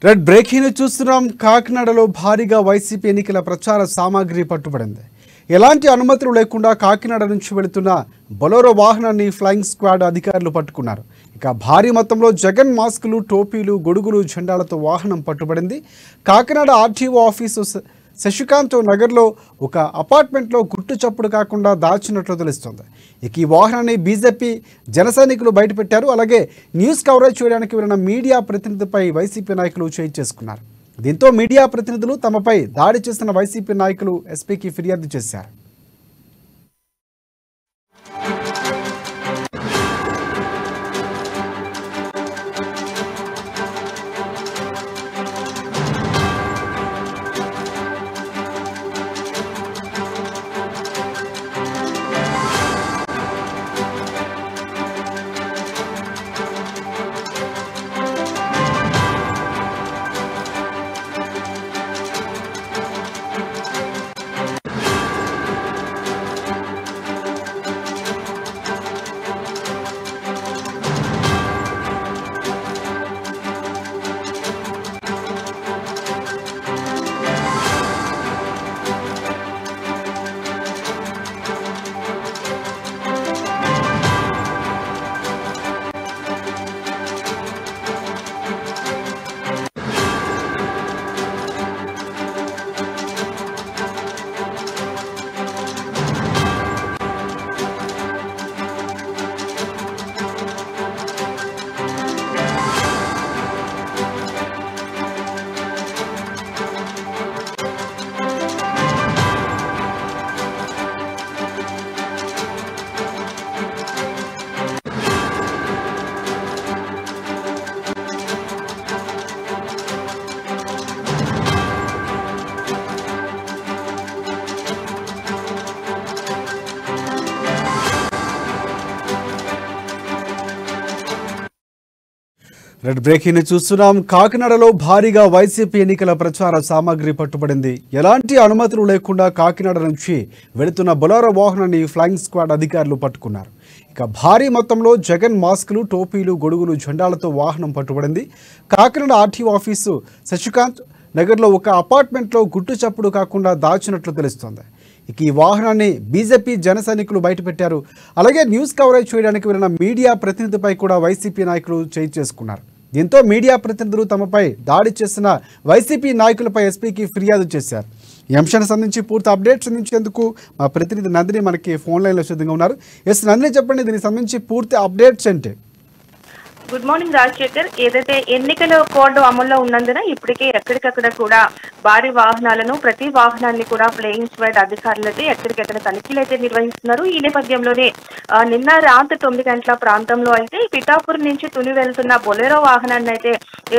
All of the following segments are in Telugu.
రెడ్ బ్రేకింగ్ చూస్తున్నాం. కాకినాడలో భారీగా వైసీపీ ఎన్నికల ప్రచార సామాగ్రి పట్టుబడింది. ఎలాంటి అనుమతులు లేకుండా కాకినాడ నుంచి వెళుతున్న బొలెరో వాహనాన్ని ఫ్లయింగ్ స్క్వాడ్ అధికారులు పట్టుకున్నారు. ఇక భారీ మొత్తంలో జగన్ మాస్కులు, టోపీలు, గొడుగులు, జెండాలతో వాహనం పట్టుబడింది. కాకినాడ ఆర్టీఓ ఆఫీసు శశికాంత్ నగర్లో ఒక అపార్ట్మెంట్లో గుట్టు చప్పుడు కాకుండా దాచినట్లు తెలుస్తోంది. ఇక ఈ వాహనాన్ని బీజేపీ జనసైనికులు బయటపెట్టారు. అలాగే న్యూస్ కవరేజ్ చేయడానికి వెళ్ళిన మీడియా ప్రతినిధిపై వైసీపీ నాయకులు చేయి చేసుకున్నారు. దీంతో మీడియా ప్రతినిధులు తమపై దాడి చేస్తున్న వైసీపీ నాయకులు ఎస్పీకి ఫిర్యాదు చేశారు. రెడ్ బ్రేకింగ్ చూస్తున్నాం. కాకినాడలో భారీగా వైసీపీ ఎన్నికల ప్రచార సామాగ్రి పట్టుబడింది. ఎలాంటి అనుమతులు లేకుండా కాకినాడ నుంచి వెళుతున్న బొలెరో వాహనాన్ని ఫ్లయింగ్ స్క్వాడ్ అధికారులు పట్టుకున్నారు. ఇక భారీ మొత్తంలో జగన్ మాస్కులు, టోపీలు, గొడుగులు, జెండాలతో వాహనం పట్టుబడింది. కాకినాడ ఆర్టీఓ ఆఫీసు శశికాంత్ నగర్లో ఒక అపార్ట్మెంట్లో గుట్టు చప్పుడు కాకుండా దాచినట్లు తెలుస్తోంది. ఇక ఈ వాహనాన్ని బీజేపీ జనసైనికులు బయటపెట్టారు. అలాగే న్యూస్ కవరేజ్ చేయడానికి వెళ్ళిన మీడియా ప్రతినిధిపై కూడా వైసీపీ నాయకులు చేయి చేసుకున్నారు. దీంతో మీడియా ప్రతినిధులు తమపై దాడి చేసిన వైసీపీ నాయకులపై ఎస్పీకి ఫిర్యాదు చేశారు. ఈ అంశానికి సంబంధించి పూర్తి అప్డేట్స్ అందించేందుకు మా ప్రతినిధి నందిని మనకి ఫోన్ లైన్లో సిద్ధంగా ఉన్నారు. ఎస్ నందిని, చెప్పండి, దీనికి సంబంధించి పూర్తి అప్డేట్స్ ఏంటి? Good morning Rajasekhar. ఏదైతే ఎన్నికల కోడ్ అమల్లో ఉన్నందున ఇప్పటికే ఎక్కడికక్కడ కూడా భారీ వాహనాలను, ప్రతి వాహనాన్ని కూడా ఫ్లయింగ్ స్క్వాడ్ అధికారులు అయితే ఎక్కడికెక్కడ తనిఖీలు అయితే నిర్వహిస్తున్నారు. ఈ నేపథ్యంలోనే నిన్న రాత్రి 9 గంటల ప్రాంతంలో అయితే పిఠాపురం నుంచి తుని వెళ్తున్న బొలెరో వాహనాన్ని అయితే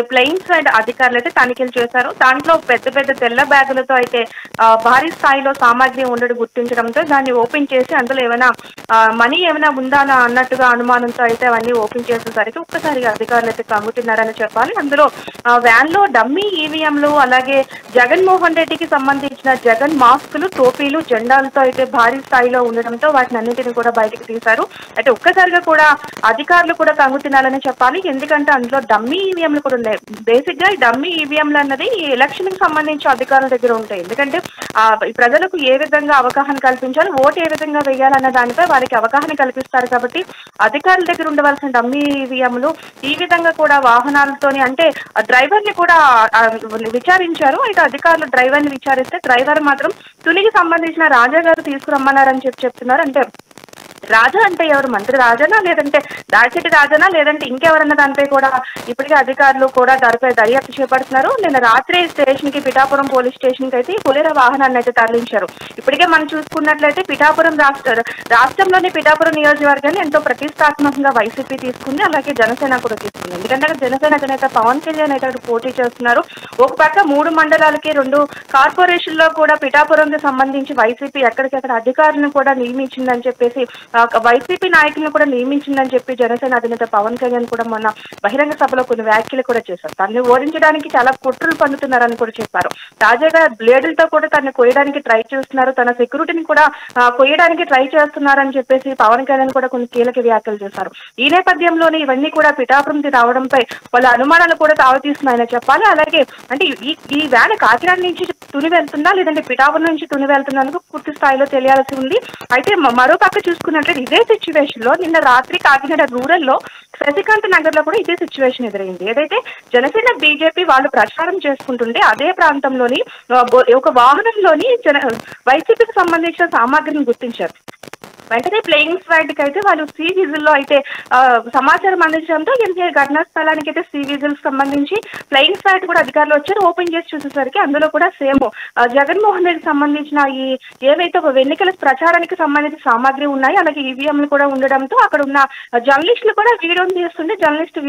ఫ్లయింగ్ స్క్వాడ్ అధికారులు అయితే తనిఖీలు చేశారు. దాంట్లో పెద్ద పెద్ద తెల్ల బ్యాగులతో అయితే భారీ స్థాయిలో సామాగ్రి ఉండడం గుర్తించడంతో దాన్ని ఓపెన్ చేసి అందులో ఏమైనా మనీ ఏమైనా ఉందా అన్నట్టుగా అనుమానంతో అయితే అవన్నీ ఓపెన్ చేసేసరికి ఒక్కసారిగా అధికారులు అయితే కంగుతున్నారని చెప్పాలి. అందులో వ్యాన్ లో డమ్మీ ఈవీఎంలు, అలాగే జగన్మోహన్ రెడ్డికి సంబంధించిన జగన్ మాస్కులు, టోపీలు, జెండాలతో అయితే భారీ స్థాయిలో ఉండడంతో వాటిని అన్నింటినీ కూడా బయటకు తీశారు. అయితే ఒక్కసారిగా కూడా అధికారులు కూడా కంగుతున్నారని చెప్పాలి. ఎందుకంటే అందులో డమ్మీ ఈవీఎంలు కూడా ఉన్నాయి. బేసిక్ గా ఈ డమ్మీ ఈవీఎంలు అన్నది ఈ ఎలక్షన్ కి సంబంధించి అధికారుల దగ్గర ఉంటాయి. ఎందుకంటే ప్రజలకు ఏ విధంగా అవగాహన కల్పించాలి, ఓటు ఏ విధంగా వేయాలన్న దానిపై వారికి అవగాహన కల్పిస్తారు. కాబట్టి అధికారుల దగ్గర ఉండవలసిన డమ్మీ ఈవీఎంలు ఈ విధంగా కూడా వాహనాలతోని, అంటే డ్రైవర్ ని కూడా విచారించారు. అయితే అధికారులు డ్రైవర్ ని విచారిస్తే డ్రైవర్ మాత్రం తునికి సంబంధించిన రాజా గారు తీసుకురమ్మన్నారని చెప్తున్నారు. అంటే రాజా అంటే ఎవరు? మంత్రి రాజానా, లేదంటే దాడిశెట్టి రాజానా, లేదంటే ఇంకెవరన్న దానిపై కూడా ఇప్పటికే అధికారులు కూడా దానిపై దర్యాప్తు చేపడుతున్నారు. నిన్న రాత్రి స్టేషన్ కి, పిఠాపురం పోలీస్ స్టేషన్ కి అయితే బొలెరో వాహనాన్ని అయితే తరలించారు. ఇప్పటికే మనం చూసుకున్నట్లయితే పిఠాపురం రాష్ట్రంలోని పిఠాపురం నియోజకవర్గాన్ని ఎంతో ప్రతిష్టాత్మకంగా వైసీపీ తీసుకుంది, అలాగే జనసేన కూడా తీసుకుంది. ఎందుకంటే జనసేన అధినేత పవన్ కళ్యాణ్ అయితే పోటీ చేస్తున్నారు. ఒక పక్క 3 మండలాలకి 2 కార్పొరేషన్ లో కూడా పిఠాపురంకి సంబంధించి వైసీపీ ఎక్కడికెక్కడ అధికారులను కూడా నియమించిందని చెప్పేసి వైసీపీ నాయకులను కూడా నియమించిందని చెప్పి జనసేన అధినేత పవన్ కళ్యాణ్ కూడా మొన్న బహిరంగ సభలో కొన్ని వ్యాఖ్యలు కూడా చేశారు. తనని ఓడించడానికి చాలా కుట్రలు పన్నుతున్నారని కూడా చెప్పారు. తాజాగా బ్లేడులతో కూడా తనని కొయ్యడానికి ట్రై చేస్తున్నారు, తన సెక్యూరిటీని కూడా కొయ్యడానికి ట్రై చేస్తున్నారని చెప్పేసి పవన్ కళ్యాణ్ కూడా కొన్ని కీలక వ్యాఖ్యలు చేశారు. ఈ నేపథ్యంలోనే ఇవన్నీ కూడా పిఠాపురం రావడంపై వాళ్ళ అనుమానాలు కూడా తావతీస్తున్నాయని చెప్పాలి. అలాగే అంటే ఈ వ్యాన్ కాకినాడ నుంచి తుని వెళ్తుందా లేదంటే పిఠాపురం నుంచి తుని వెళ్తున్నందుకు పూర్తి స్థాయిలో తెలియాల్సి ఉంది. అయితే మరో పక్క చూసుకున్నట్లయితే ఇదే సిచ్యువేషన్ లో నిన్న రాత్రి కాకినాడ రూరల్ లో శశికాంత్ నగర్ లో కూడా ఇదే సిచ్యువేషన్ ఎదురైంది. ఏదైతే జనసేన బీజేపీ వాళ్ళు ప్రచారం చేసుకుంటుంటే అదే ప్రాంతంలోని ఒక వాహనంలోని వైసీపీకి సంబంధించిన సామాగ్రిని గుర్తించారు. వెంటనే ప్లేయింగ్ స్క్వాడ్ కి అయితే వాళ్ళు సి విజిల్ లో అయితే సమాచారం అందించడంతో ఘటనా స్థలానికి అయితే సి విజిల్ సంబంధించి ప్లేయింగ్ స్క్వాడ్ కూడా అధికారులు వచ్చారు. ఓపెన్ చేసి చూసేసరికి అందులో కూడా సేమ్ జగన్మోహన్ రెడ్డికి సంబంధించిన ఈ ఏవైతే ఎన్నికల ప్రచారానికి సంబంధించిన సామాగ్రి ఉన్నాయి, అలాగే ఈవీఎంలు కూడా ఉండడంతో అక్కడ ఉన్న జర్నలిస్టులు కూడా వీడియోలు తీస్తుంటే జర్నలిస్ట్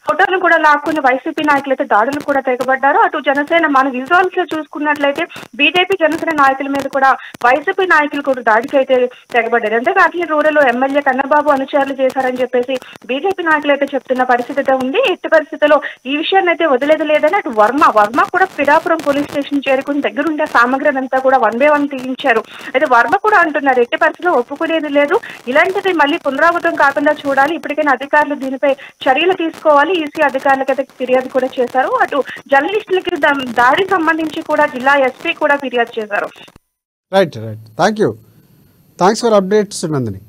ఫోటోలను కూడా లాక్కుని వైసీపీ నాయకులు అయితే దాడులు కూడా తెగబడ్డారు. అటు జనసేన మన విజువల్స్ లో చూసుకున్నట్లయితే బీజేపీ జనసేన నాయకుల మీద కూడా వైసీపీ నాయకులు కూడా దాడికి అయితే తెగబడ్డారు. అంటే కాకినాడ రూరల్ ఎమ్మెల్యే కన్నబాబు అనుచరులు చేశారని చెప్పేసి బీజేపీ నాయకులు అయితే చెప్తున్న పరిస్థితి అయితే ఉంది. ఎట్టి పరిస్థితుల్లో ఈ విషయాన్ని అయితే వదిలేదు లేదని అటు వర్మ కూడా పిఠాపురం పోలీస్ స్టేషన్ చేరుకుని దగ్గరుండే సామగ్రి అంతా కూడా 1 by 1 తీయించారు. అయితే వర్మ కూడా అంటున్నారు ఎట్టి పరిస్థితుల్లో ఒప్పుకునేది లేదు, ఇలాంటిది మళ్ళీ పునరావృతం కాకుండా చూడాలి, ఇప్పటికైనా అధికారులు దీనిపై చర్యలు తీసుకోవాలి. ఈసీ అధికారులకైతే ఫిర్యాదు కూడా చేశారు. అటు జర్నలిస్టులకి దాడికి సంబంధించి కూడా జిల్లా ఎస్పీ కూడా ఫిర్యాదు చేశారు. Right thank you. Thanks for updates Nandini.